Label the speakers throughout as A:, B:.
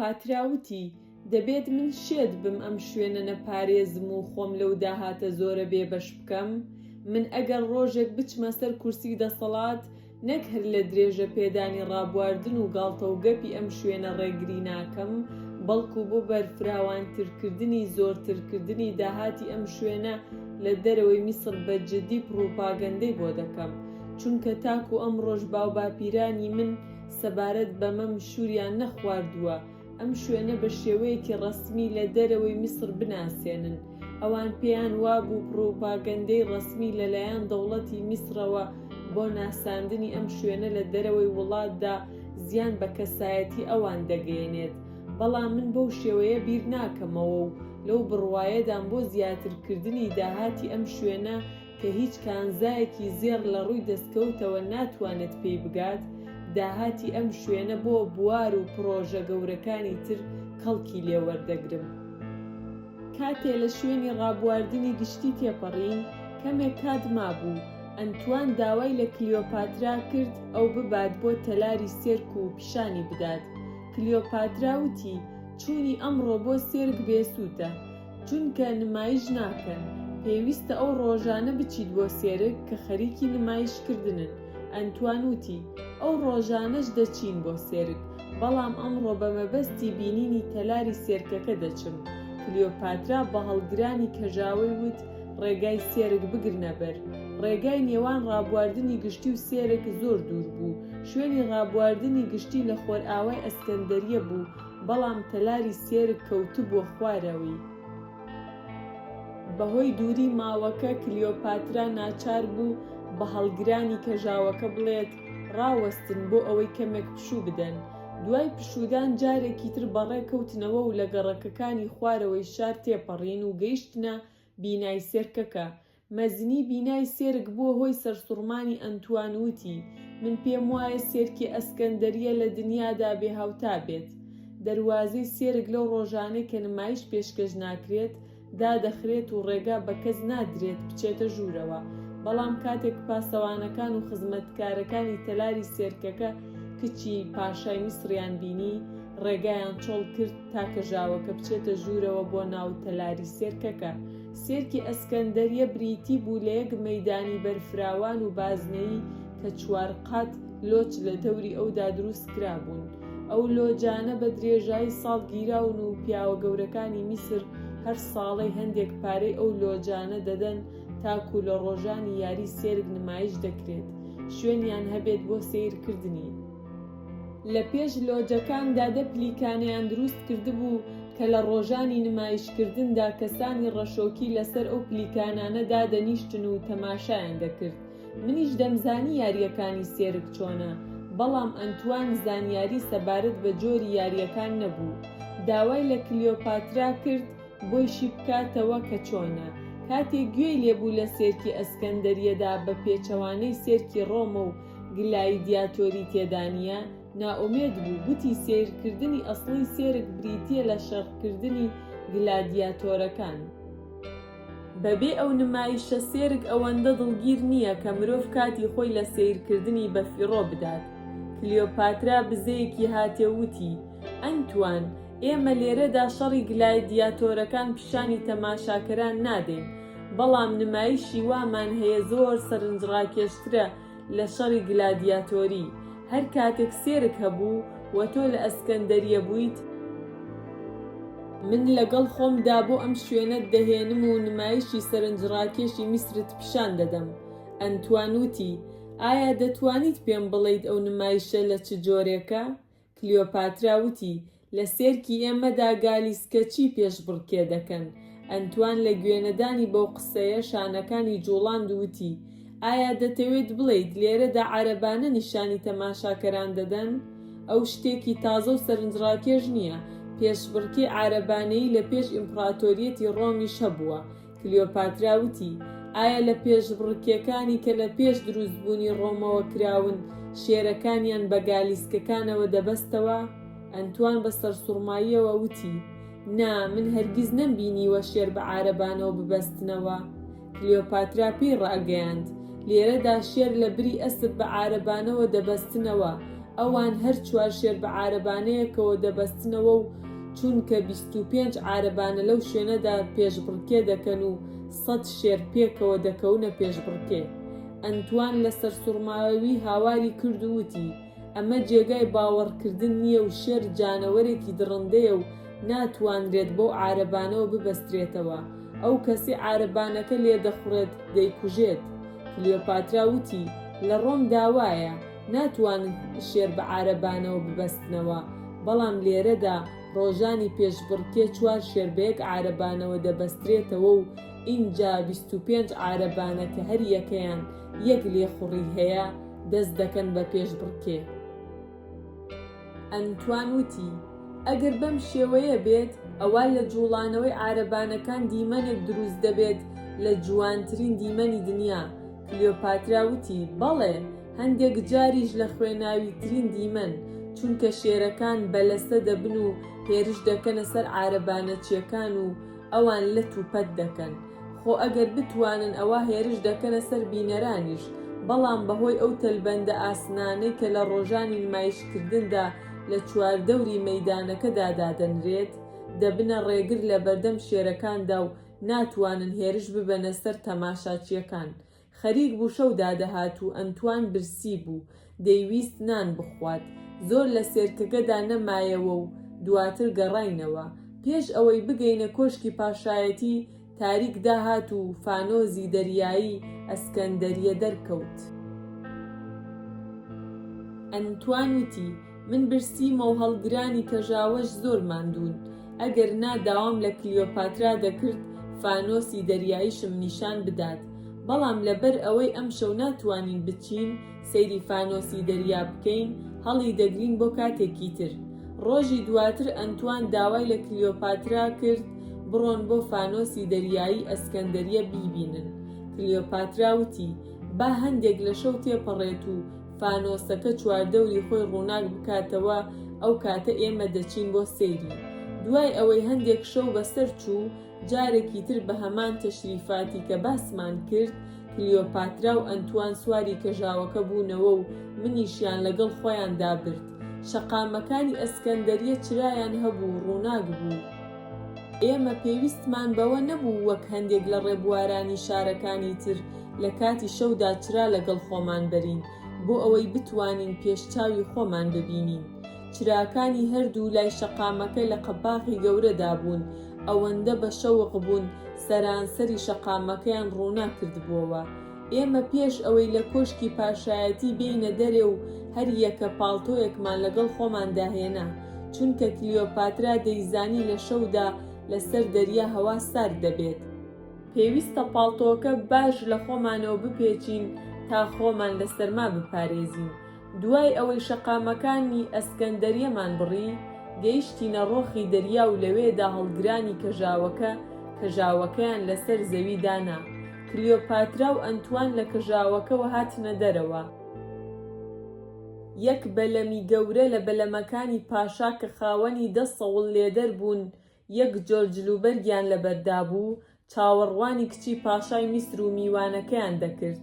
A: کلیۆپاترا وتی: دەبێت من شێت بم ئەم شوێنە نەپارێزم و خۆم لەو داهاتە زۆرە بێبەش بکەم. من ئەگەر ڕۆژێک بچمە سەر کورسی دەسەڵات، نەک هەر لە درێژە پێدانی ڕابواردن و گاڵتە و گەپی ئەم شوێنە ڕێگری ناکەم، بەڵکو بۆ بەرفراوانترکردنی زۆرترکردنی داهاتی ئەم شوێنە لە دەرەوەی میسر بە جددی پڕۆپاگەندەی بۆ دەکەم، چونکە تاکو ئەم ڕۆژ باوباپیرانی من سەبارەت بەمەم شووریان نەخواردووە ئەم شوێنە بە شێوەیەکی ڕەسمی لە دەرەوەی میسر بناسێنن. ئەوان پێیان وابوو پڕۆپاگەندەی ڕەسمی لەلایەن دەوڵەتی میسرەوە بۆ ناساندنی ئەم شوێنە لە دەرەوەی وڵاتدا زیان بە کەسایەتی ئەوان دەگەێنێت. بەڵام من بەو شێوەیە بیر ناکەمەوە و لەو بڕوایەدان بۆ زیاترکردنی داهاتی ئەم شوێنە کە هیچ کانزایەکی زێر لە ڕووی دەستکەوتەوە ناتوانێت پێی بگات، داهاتی ئەم شوێنە بۆ بوار و پرۆژە گەورەکانی تر کەڵکی لێوەردەگرم. کاتێ لە شوێنی ڕابواردنی گشتی تێپەڕین، کەمێک کات مابوو، ئەنتوان داوای لە کلیۆپاترا کرد ئەو ببات بۆ تەلاری سێرک و پیشانی بدات. کلیۆپاترا وتی: چوونی ئەمڕۆ بۆ سێرک بێسووتە، چونکە نمایش ناکەن. پێویستە ئەو ڕۆژانە بچیت بۆ سێرک کە خەریکی نمایشکردنن. ئەنتوان وتی: ئەو ڕۆژانەش دەچین بۆ سێرک، بەڵام ئەمڕۆ بە مەبەستی بینینی تەلاری سێرکەکە دەچم. کلیۆپاترا بە هەڵگرانی کەژاوەی وت: ڕێگای سێرک بگرنە بەر. ڕێگای نێوان ڕابواردنی گشتی و سێرک زۆر دوور بوو. شوێنی ڕابواردنی گشتی لە خۆرئاوای ئەسکەندەریە بوو، بەڵام تەلاری سێرک کەوتبووە خوارەوەی. بەهۆی دووری ماوەکە کلیۆپاترا ناچار بوو بە هەڵگرانی کەژاوەکە بڵێت: ڕاوەستن بۆ ئەوەی کەمێک پشوو بدەن. دوای پشودان جارێکی تر بەڕێکەوتنەوە و لە گەڕەکەکانی خوارەوەی شار تێپەڕین و گەیشتنە بینای سێرکەکە. مەزنی بینای سێرک بووە هۆی سەرسوڕمانی ئەنتوان وتی: من پێم وایە سێرکی ئەسکەندەریە لە دنیادا بێهاوتا بێت. دەروازەی سێرک لەو ڕۆژانەی کە نمایش پێشکەش ناکرێت دادەخرێت و ڕێگا بە کەس نادرێت بچێتە ژوورەوە، بەڵام کاتێک پاسەوانەکان و خزمەتکارەکانی تەلاری سێرکەکە کچی پاشای میسریان بینی، ڕێگایان چۆڵ کرد تا کەژاوەکە بچێتە ژوورەوە بۆ ناو تەلاری سێرکەکە. سێرکی ئەسکەندەریە بریتی بوو لە یەک مەیدانی بەرفراوان و بازنەیی کە 4 قات لۆچ لە دەوری ئەودا دروست کرابوون. ئەو لۆجانە بە درێژایی ساڵ گیراون و پیاوە گەورەکانی میسر هەر ساڵەی هەندێک پارەی ئەو لۆجانە دەدەن تاکو لە ڕۆژانی یاری سێرک نمایش دەکرێت، شوێنیان هەبێت بۆ سیرکردنی. لە پێش لۆجەکاندا 10 پلیکانیان دروست کردبوو کە لە ڕۆژانی نمایشکردندا کەسانی ڕەشۆکی لەسەر ئەو پلیکانانە دادەنیشتن و تەماشایان دەکرد. منیش دەمزانی یاریەکانی سێرک چۆنە، بەڵام ئەنتوان زانیاری سەبارەت بە جۆری یاریەکان نەبوو. داوای لە کلیۆپاترا کرد بۆیشی بکاتەوە کە چۆنە. کاتێک گوێی لێبوو لە سێرکی ئەسکەندەریەدا بە پێچەوانەی سێرکی ڕۆمە و گلایدیاتۆری تێدانیە، نائومێد بوو. گوتی سیرکردنی ئەسڵی سێرک بریتیە لە شەڕکردنی گلادیاتۆرەکان. بەبێ ئەو نمایشە سێرک ئەوەندە دڵگیر نییە کە مرۆڤ کاتی خۆی لە سیرکردنی بەفیڕۆ بدات. کلیۆپاترا بزەیەکی هاتێ وتی: ئەنتوان، ئێمە لێرەدا شەڕی گلادیاتۆرەکان پیشانی تەماشاکەران نادەین، بەڵام نمایشی وامان هەیە زۆر سەرنجڕاکێشترە لە شەڕی گلادیاتۆری. هەر کاتێک سێرک هەبوو و تۆ لە ئەسکەندەریە بوویت، من لەگەڵ خۆمدا بۆ ئەم شوێنەت دەهێنم و نمایشی سەرنجڕاکێشی میسرت پیشان دەدەم. ئەنتوان وتی: ئایا دەتوانیت پێم بڵێیت ئەو نمایشە لە چ جۆرێکە؟ کلیۆپاترا وتی: لە سێرکی ئێمەدا گالیسکەچی پێشبڕکێ دەکەن. ئەنتوان لە گوێنەدانی بەو قسەیە شانەکانی جوڵاند وتی: ئایا دەتەوێت بڵێیت لێرەدا عەرەبانە نیشانی تەماشاکەران دەدەن؟ ئەو شتێکی تازە و سەرنجڕاکێش نییە. پێشبڕکێ عەرەبانەی لە پێش ئیمپراتۆریەتی ڕۆمیش هەبووە. کلیۆپاترا وتی: ئایا لە پێشبڕکێکانی کە لە پێش دروستبوونی ڕۆمەوە کراون شێرەکانیان بە گالیسکەکانەوە دەبەستەوە؟ ئەنتوان بە سەرسوڕماییەوە وتی: نا، من هەرگیز نەمبینیوە شێر بە عەرەبانەوە ببەستنەوە. کلیۆپاترا پێی ڕاگەیاند: لێرەدا شێر لە بری ئەسپ بە عەرەبانەوە دەبەستنەوە، ئەوان هەر 4 شێر بە عارەبانەیەکەوە دەبەستنەوە و چونکە 25 عارەبانە لەو شوێنەدا پێشبڕکێ دەکەن و 100 شێر پێکەوە دەکەونە پێشبڕکێ. ئەنتوان لەسەر سوڕماوی هاواری کرد و وتی: ئەمە جێگای باوەڕکردن نییە و شێر جانەوەرێکی دڕندەیە و ناتوانرێت بەو عارەبانەوە ببەسترێتەوە. ئەو کەسی عارەبانەکە لێ دەخوڕێت دەیکوژێت. کلیۆپاترا وتی: لە ڕۆم داوایە ناتوانن شێر بە عارەبانەوە ببەستنەوە، بەڵام لێرەدا ڕۆژانی پێشبڕکێ 4 شێر بە یەک عارەبانەوە دەبەسترێتەوە و ئینجا 25 عارەبانە کە هەر یەکەیان یەک لێخوڕی هەیە دەست دەکەن بە پێشبڕکێ. ئەنتوان وتی: ئەگەر بەم شێوەیە بێت، ئەوە لە جوڵانەوەی عارەبانەکان دیمەنێک دروست دەبێت لە جوانترین دیمەنی دنیا. کلیۆپاترا وتی: بەڵێ، هەندێک جاریش لە خوێناویترین دیمەن، چونکە شێرەکان بەلەسە دەبن و هێرش دەکەنە سەر عارەبانەچیەکان و ئەوان لەت و پەت دەکەن. خۆ ئەگەر بتوانن ئەوە هێرش دەکەنە سەر بینەرانیش، بەڵام بەهۆی ئەو تەلبەندە ئاسنانەی کە لە ڕۆژانی نمایشکردندا لە چواردەوری مەیدانەکەدا دادەنرێت، دەبنە ڕێگر لە بەردەم شێرەکاندا و ناتوانن هێرش ببەنە سەر تەماشاچیەکان. خەریک بوو شەودا دەهات و ئەنتوان برسی بوو، دەیویست نان بخوات. زۆر لە سێرکەکەدا نەمایەوە و دواتر گەڕاینەوە. پێش ئەوەی بگەینە کۆشکی پاشایەتی، تاریک داهات و فانۆزی دەریایی ئەسکەندەریە دەرکەوت. ئەنتوان وتی: من برسیمە و هەڵگرانی کەژاوەش زۆر ماندوون. ئەگەر ناداوام لە کلیۆپاترا دەکرد فانۆسی دەریاییشم نیشان بدات، بەڵام لەبەر ئەوەی ئەم شەو ناتوانین بچین سەیری فانۆسی دەریا بکەین، هەڵی دەگرین بۆ کاتێکی تر. ڕۆژی دواتر ئەنتوان داوای لە کلیۆپاترا کرد بڕۆن بۆ فانۆسی دەریایی ئەسکەندەریە بیبینن. کلیۆپاترا وتی: با هەندێک لە شەو تێپەڕێت و فانۆسەکە چواردەوری خۆی ڕووناک بکاتەوە، ئەو کاتە ئێمە دەچین بۆ سەیری. دوای ئەوەی هەندێک شەو بەسەر چوو، جارێکی تر بە هەمان تەشریفاتی کە باسمان کرد، کلیۆپاترا و ئەنتوان سواری کەژاوەکە بوونەوە و منیشیان لەگەڵ خۆیان دابرد. شەقامەکانی ئەسکەندەریە چرایان هەبوو، ڕووناک بوو. ئێمە پێویستمان بەوە نەبوو وەک هەندێک لە ڕێبوارانی شارەکانی تر لە کاتی شەودا چرا لەگەڵ خۆمان بەرین بۆ ئەوەی بتوانین پێشچاوی خۆمان ببینین. چراکانی هەردوو لای شەقامەکە لە قەباقی گەورەدا بوون، ئەوەندە بە شەوق بوون سەرانسەری شەقامەکەیان ڕوونا کردبووەوە. ئێمە پێش ئەوەی لە کۆشکی پاشایەتی بینە دەرێ و هەر یەکە پاڵتۆیەکمان لەگەڵ خۆمان داهێنا، چونکە کلیۆپاترا دەیزانی لە شەودا لەسەر دەریا هەوا سارد دەبێت. پێویستە پاڵتۆکە باش لە خۆمانەوە بپێچین تا خۆمان لە سەرما بپارێزین. دوای ئەوەی شەقامەکانی ئەسکەندەریەمان بڕی، گەیشتینە ڕۆخی دەریا و لەوێدا هەڵگرانی کەژاوەکەیان لەسەر زەوی دانا. کلیۆپاترا و ئەنتوان لە کەژاوەکەوە هاتنە دەرەوە. یەک بەلەمی گەورە لە بەلەمەکانی پاشا کە خاوەنی 10 سەوڵ لێدەر بوون، یەک جۆرجلوبەرگیان لەبەردا بوو، چاوەڕوانی کچی پاشای میسر و میوانەکەیان دەکرد.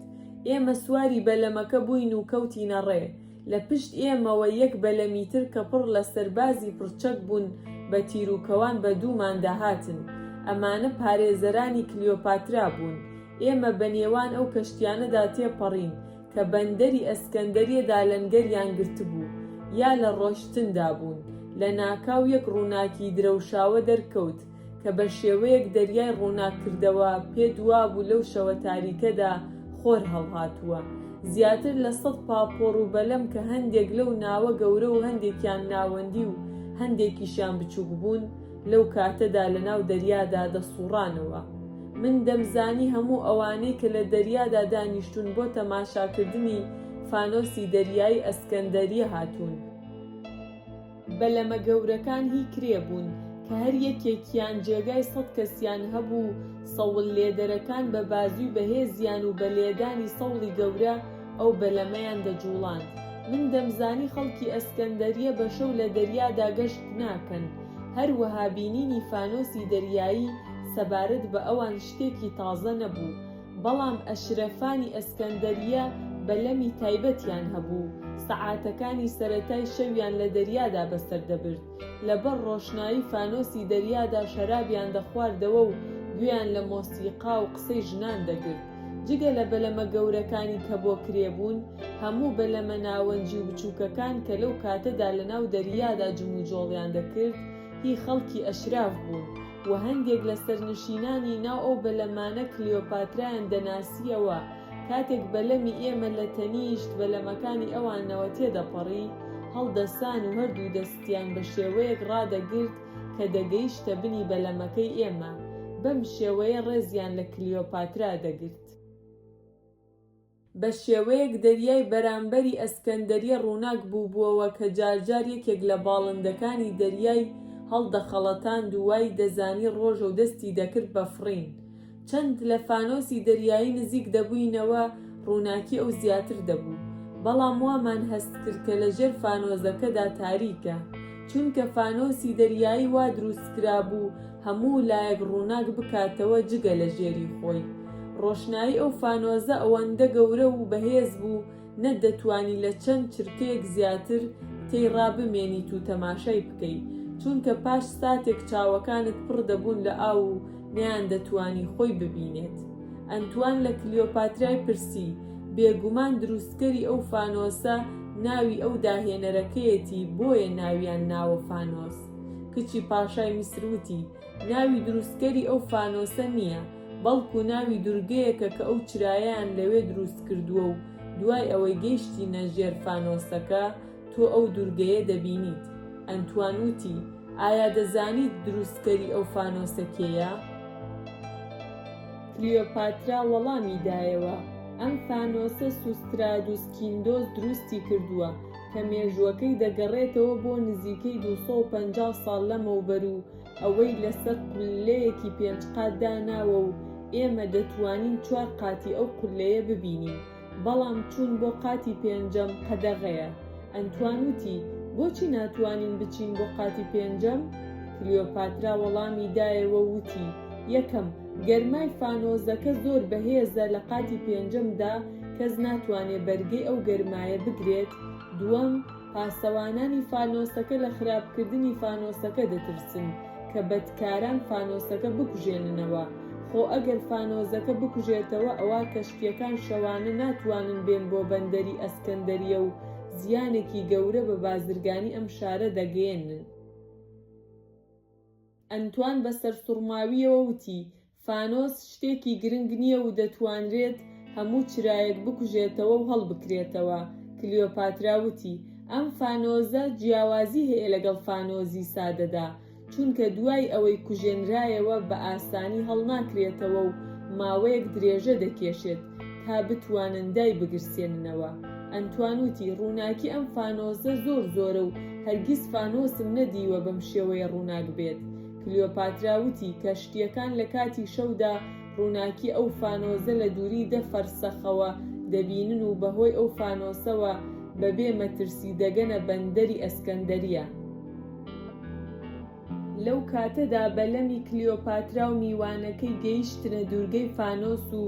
A: ئێمە سواری بەلەمەکە بووین و کەوتینە ڕێ. لە پشت ئێمەوە یەک بەلەمی تر کە پڕ لە سەربازی پڕچەک بوون بە تیرروکەوان بە دوومان داهاتن. ئەمانە پارێزەرانی کلیۆپاترا بوون. ئێمە بە نێوان ئەو کەشتیانەدا تێپەڕین کە بەندەری ئەسکەندەریەدا لەنگەریان گرتبوو یا لە ڕۆشتندا بوون. لە ناکاو یەک ڕووناکی درەوشاوە دەرکەوت کە بە شێوەیەک دەریای ڕووناک کردەوە. پێ دوابوو لەو شەوە تاریکەدا خۆر هەڵهاتووە. زیاتر لە 100 پاپۆڕ و بەلەم کە هەندێک لەو ناوە گەورە و هەندێکیان ناوەندی و هەندێکیشیان بچووک بوون، لەو کاتەدا لە ناو دەریادا دەسوڕانەوە. من دەمزانی هەموو ئەوانەی کە لە دەریادا دانیشتون بۆ تەماشاکردنی فانۆسی دەریایی ئەسکەندەریە هاتوون. بەلەمە گەورەکان هی کرێ بوون کە هەر یەکێکیان جێگای 100 کەسیان هەبوو. سەوڵ لێدەرەکان بە بازووی بەهێزیان و بە لێدانی سەوڵی گەورە ئەو بەلەمەیان دەجوڵاند. من دەمزانی خەڵکی ئەسکەندەریە بە شەو لە دەریادا گەشت ناکەن. هەروەها بینینی فانۆسی دەریایی سەبارەت بە ئەوان شتێکی تازە نەبوو، بەڵام ئەشرەفانی ئەسکەندەریە بەلەمی تایبەتیان هەبوو سەعاتەکانی سەرەتای شەویان لە دەریادا بەسەر دەبرد، لەبەر ڕۆشنایی فانۆسی دەریادا شەرابیان دەخواردەوە و گوێیان لە مۆسیقا و قسەی ژنان دەگرت. جگە لە بەلەمە گەورەکانی کە بۆ کرێبوون، هەموو بەلەمە ناوەنجی و بچووکەکان کە لەو کاتەدا لەناو دەریادا جموجۆڵیان دەکرد هی خەڵکی ئەشراف بوون و هەندێک لە سەرنشینانی ناو ئەو بەلەمانە کلیۆپاترایان دەناسیەوە. کاتێک بەلەمی ئێمە لە تەنیشت بەلەمەکانی ئەوانەوە تێدەپەڕی، هەڵدەسان و هەردوو دەستیان بە شێوەیەک ڕادەگرت کە دەگەیشتە بنی بەلەمەکەی ئێمە. بەم شێوەیە ڕێزیان لە کلیۆپاترا دەگرت. بە شێوەیەک دەریای بەرامبەری ئەسکەندەریە ڕووناک بووبووەوە کە جارجار یەکێک لە باڵندەکانی دەریای هەڵدەخەڵەتاند و وای دەزانی ڕۆژە و دەستی دەکرد بە فڕین. چەند لە فانۆسی دەریایی نزیک دەبووینەوە ڕووناکی ئەو زیاتر دەبوو، بەڵام وامان هەست کرد کە لەژێر فانۆزەکەدا تاریکە، چونکە فانۆسی دەریایی وا دروستکرا بوو هەموو لایەک ڕووناک بکاتەوە جگە لە ژێری خۆی. ڕۆشنایی ئەو فانۆزە ئەوەندە گەورە و بەهێز بوو نەدەتوانی لە چەند چرکەیەک زیاتر تێی ڕابمێنیت و تەماشای بکەیت، چونکە پاش ساتێک چاوەکانت پڕ دەبوون لە ئاو و نەیان دەتوانی خۆی ببینێت. ئەنتوان لە کلیۆپاترای پرسی، بێگومان دروستکەری ئەو فانۆسە ناوی ئەو داهێنەرەکەیەتی بۆیە ناویان ناوە فانۆس. کچی پاشای میسر وتی ناوی دروستکەری ئەو فانۆسە نییە، بەڵکو ناوی دورگەیەکە کە ئەو چرایان لەوێ دروست کردووە و دوای ئەوەی گەیشتی نەژێر فانۆسەکە تۆ ئەو دورگەیە دەبینیت. ئەنتوان وتی ئایا دەزانیت دروستکەری ئەو فانۆسە کێیە؟ کلیۆپاترا وەڵامی دایەوە ئەم فانۆسە سوسترادوس کیندۆس دروستی کردووە کە مێژووەکەی دەگەڕێتەوە بۆ نزیکەی 250 ساڵ لەمەوبەر و ئەوەی لەسەر قولەیەکی 5 قات داناوە و ئێمە دەتوانین 4 قاتی ئەو قولەیە ببینین، بەڵام چوون بۆ قاتی 5ەم قەدەغەیە. ئەنتوان وتی بۆچی ناتوانین بچین بۆ قاتی 5ەم؟ کلیۆپاترا وەڵامی دایەوە وتی یەکەم، گەرمای فانۆزەکە زۆر بەهێزە لە قاتی 5ەمدا کەس ناتوانێت بەرگەی ئەو گەرمایە بگرێت. دووەم، پاسەوانانی فانۆسەکە لە خراپکردنی فانۆسەکە دەترسن کە بەدکاران فانۆسەکە بکوژێننەوە، خۆ ئەگەر فانۆزەکە بکوژێتەوە ئەوە کەشتیەکان شەوانە ناتوانن بێن بۆ بەندەری ئەسکەندەریە و زیانێکی گەورە بە بازرگانی ئەم شارە دەگەێنن. ئەنتوان بەسەر سوڕماویەوە وتی فانۆس شتێکی گرنگ نییە و دەتوانرێت هەموو چرایەک بکوژێتەوە و هەڵبکرێتەوە. کلیۆپاترا وتی ئەم فانۆزە جیاوازی هەیە لەگەڵ فانۆزی سادەدا، چونکە دوای ئەوەی کوژێنرایەوە بە ئاسانی هەڵناکرێتەوە و ماوەیەک درێژە دەکێشێت تا بتوانن دای بگرسێننەوە. ئەنتوان وتی ڕووناکی ئەم فانۆزە زۆر زۆرە و هەرگیز فانۆسم نەدیوە بەم شێوەیە ڕووناک بێت. کلیۆپاترا وتی کەشتیەکان لە کاتی شەودا ڕووناکی ئەو فانۆزە لە دووری 10 فەرسەخەوە دەبینن و بەهۆی ئەو فانۆسەوە بەبێ مەترسی دەگەنە بەندەری ئەسکەندەریە. لەو کاتەدا بەلەمی کلیۆپاترا و میوانەکەی گەیشتنە دوورگەی فانۆس و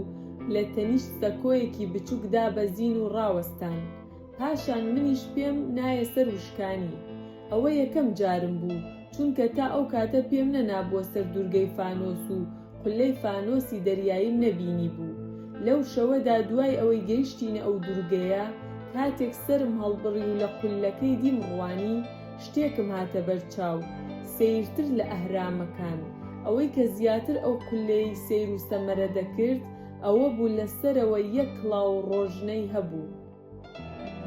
A: لە تەنیشت سەکۆیەکی بچووکدا بەزین و ڕاوەستان. پاشان منیش پێم نایە سەر وشکانی. ئەوە یەکەم جارم بوو، چونکە تا ئەو کاتە پێم نەنابووە سەر دوورگەی فانۆس و قولەی فانۆسی دەریاییم نەبینی بوو. لەو شەوەدا دوای ئەوەی گەیشتینە ئەو دوورگەیە، کاتێک سەرم هەڵبڕی و لە قولەکەی دیم ڕوانی، شتێکم هاتە بەرچاو سەیرتر لە ئەهرامەکان. ئەوەی کە زیاتر ئەو قولەی سەیر و سەمەرە دەکرد ئەوە بوو لەسەرەوە یەک کڵاو ڕۆژنەی هەبوو،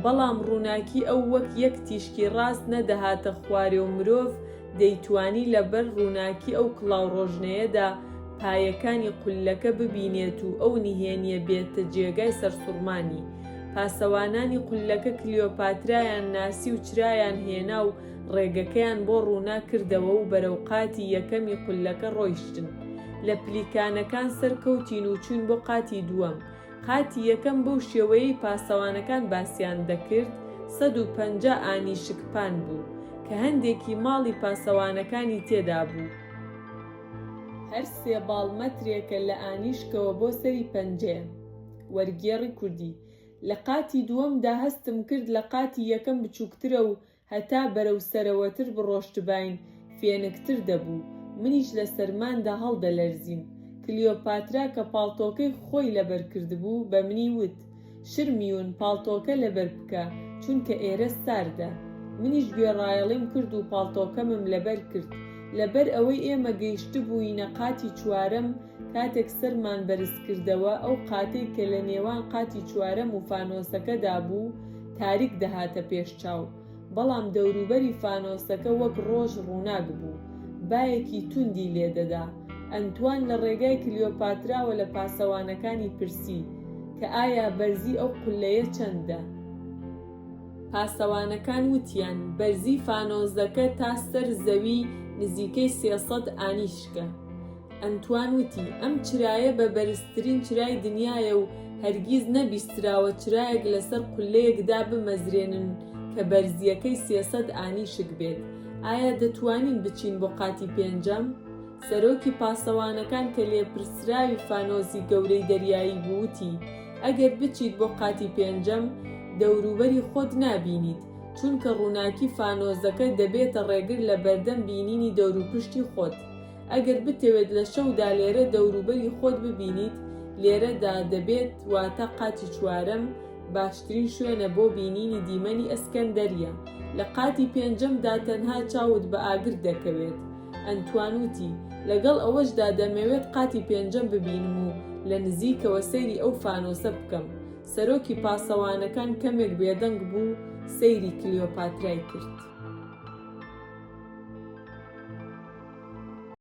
A: بەڵام ڕووناکی ئەو وەک یەک تیشکی ڕاست نەدەهاتە خوارێ و مرۆڤ دەیتوانی لەبەر ڕووناکی ئەو کڵاو ڕۆژنەیەدا پایەکانی قولەکە ببینێت و ئەو نهێنیە بێتە جێگای سەرسوڕمانی. پاسەوانانی قولەکە کلیۆپاترایان ناسی و چرایان هێنا و ڕێگەکەیان بۆ ڕوونا کردەوە و بەرەو قاتی یەکەمی قولەکە ڕۆیشتن. لە پلیکانەکان سەرکەوتین و چوون بۆ قاتی دووەم. قاتی یەکەم بەو شێوەیەی پاسەوانەکان باسییان دەکرد 150 ئانیشکپان بوو کە هەندێکی ماڵی پاسەوانەکانی تێدا بوو. هەر 3 باڵ مەترێکە لە ئانیشکەوە بۆ سەری پەنجەیە. وەرگێڕی کوردی لە قاتی دووەمدا هەستم کرد لە قاتی یەکەم بچووکترە و هەتا بەرەو سەرەوەتر بڕۆشتباین فێنکتر دەبوو. منیش لە سەرماندا هەڵدەلەرزیم. کلیۆپاترا کە پاڵتۆکەی خۆی لەبەر کردبوو بە منی وت: شرمیون پاڵتۆکە لەبەر بکە چونکە ئێرە ساردە. منیش گوێڕایەڵیم کرد و پاڵتۆکەمم لەبەر کرد. لەبەر ئەوەی ئێمە گەیشتبووینە قاتی چوارەم، کاتێک سەرمان بەرز کردەوە ئەو قاتەی کە لە نێوان قاتی چوارەم و فانۆسەکەدا بوو تاریک دەهاتە پێشچاو، بەڵام دەوروبەری فانۆسەکە وەک ڕۆژ ڕووناک بوو، بایەکی توندی لێدەدا. ئەنتوان لە ڕێگای کلیۆپاتراوە لە پاسەوانەکانی پرسی کە ئایا بەرزی ئەو قولەیە چەندە. پاسەوانەکان وتیان بەرزی فانۆزەکە تا سەر زەوی نزیکەی 300 ئانیشکە. ئەنتوان وتی ئەم چرایە بە بەرزترین چرای دنیایە و هەرگیز نەبیستراوە چرایەک لەسەر قولەیەکدا بمەزرێنن کە بەرزیەکەی 300 ئانیشک بێت. ئایا دەتوانین بچین بۆ قاتی پێنجەم؟ سەرۆکی پاسەوانەکان کە لێپرسراوی فانۆزی گەورەی دەریایی بووتی ئەگەر بچیت بۆ قاتی پێنجەم دەوروبەری خۆت نابینیت، چونکە ڕووناکی فانۆزەکە دەبێتە ڕێگر لە بەردەم بینینی دەوروپشتی خۆت. ئەگەر بتەوێت لە شەودا لێرە دەوروبەری خۆت ببینیت، لێرەدا دەبێت، واتە قاتی چوارەم باشترین شوێنە بۆ بینینی دیمەنی ئەسکەندەریە. لە قاتی پێنجەمدا تەنها چاوت بە ئاگر دەکەوێت. ئەنتوان وتی لەگەڵ ئەوەشدا دەمەوێت قاتی پێنجەم ببینم و لە نزیکەوە سەیری ئەو فانۆسە بکەم. سەرۆکی پاسەوانەکان کەمێک بێدەنگ بوو، سەیری کلیۆپاترای کرد.